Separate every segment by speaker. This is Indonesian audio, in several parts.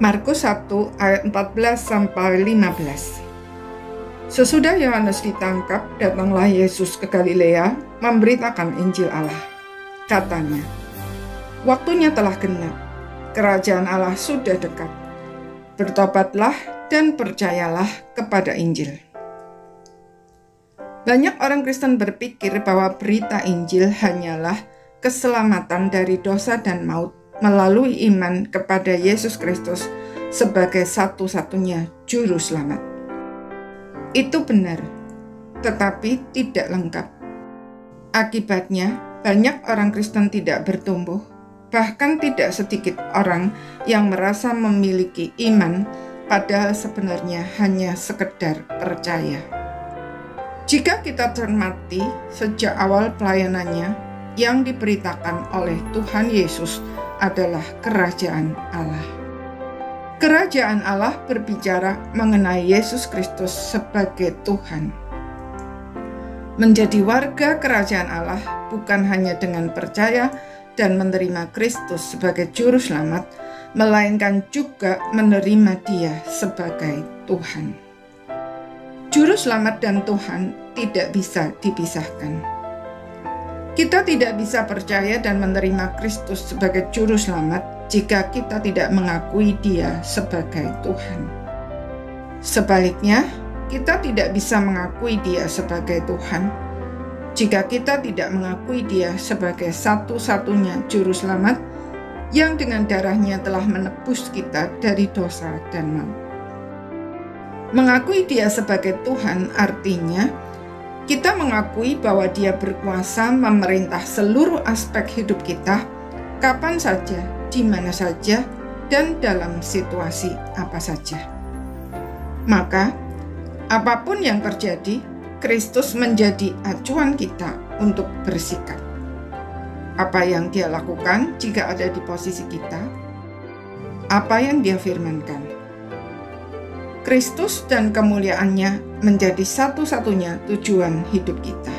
Speaker 1: Markus 1 ayat 14-15. Sesudah Yohanes ditangkap, datanglah Yesus ke Galilea memberitakan Injil Allah. Katanya, "Waktunya telah genap, kerajaan Allah sudah dekat. Bertobatlah dan percayalah kepada Injil." Banyak orang Kristen berpikir bahwa berita Injil hanyalah keselamatan dari dosa dan maut melalui iman kepada Yesus Kristus sebagai satu-satunya juru selamat. Itu benar, tetapi tidak lengkap. Akibatnya, banyak orang Kristen tidak bertumbuh, bahkan tidak sedikit orang yang merasa memiliki iman, padahal sebenarnya hanya sekedar percaya. Jika kita cermati sejak awal pelayanannya, yang diberitakan oleh Tuhan Yesus adalah kerajaan Allah. Kerajaan Allah berbicara mengenai Yesus Kristus sebagai Tuhan. Menjadi warga kerajaan Allah bukan hanya dengan percaya dan menerima Kristus sebagai juru selamat, melainkan juga menerima Dia sebagai Tuhan. Juru selamat dan Tuhan tidak bisa dipisahkan. Kita tidak bisa percaya dan menerima Kristus sebagai juru selamat jika kita tidak mengakui Dia sebagai Tuhan. Sebaliknya, kita tidak bisa mengakui Dia sebagai Tuhan jika kita tidak mengakui Dia sebagai satu-satunya juru selamat yang dengan darahnya telah menebus kita dari dosa dan maut. Mengakui Dia sebagai Tuhan artinya kita mengakui bahwa Dia berkuasa memerintah seluruh aspek hidup kita, kapan saja, di mana saja, dan dalam situasi apa saja. Maka, apapun yang terjadi, Kristus menjadi acuan kita untuk bersikap. Apa yang Dia lakukan jika ada di posisi kita? Apa yang Dia firmankan? Kristus dan kemuliaannya menjadi satu-satunya tujuan hidup kita.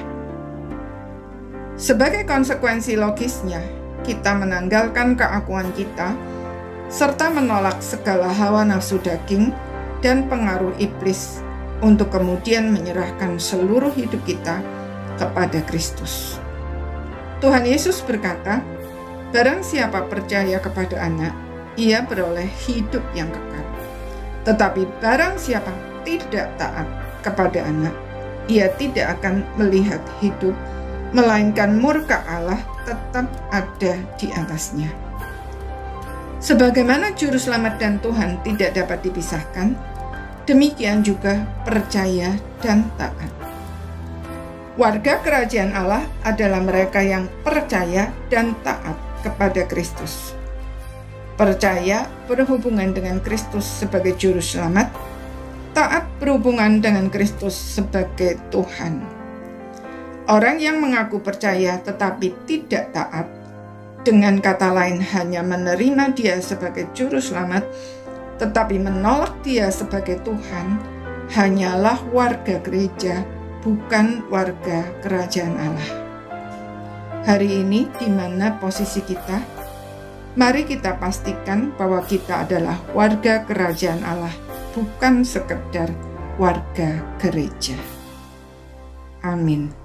Speaker 1: Sebagai konsekuensi logisnya, kita menanggalkan keakuan kita, serta menolak segala hawa nafsu daging dan pengaruh iblis untuk kemudian menyerahkan seluruh hidup kita kepada Kristus. Tuhan Yesus berkata, "Barang siapa percaya kepada Anak, ia beroleh hidup yang kekal. Tetapi barang siapa tidak taat kepada Anak, ia tidak akan melihat hidup, melainkan murka Allah tetap ada di atasnya." Sebagaimana juru selamat dan Tuhan tidak dapat dipisahkan, demikian juga percaya dan taat. Warga kerajaan Allah adalah mereka yang percaya dan taat kepada Kristus. Percaya berhubungan dengan Kristus sebagai juru selamat, taat berhubungan dengan Kristus sebagai Tuhan. Orang yang mengaku percaya tetapi tidak taat, dengan kata lain hanya menerima Dia sebagai juru selamat, tetapi menolak Dia sebagai Tuhan, hanyalah warga gereja, bukan warga kerajaan Allah. Hari ini di mana posisi kita? Mari kita pastikan bahwa kita adalah warga kerajaan Allah, bukan sekedar warga gereja. Amin.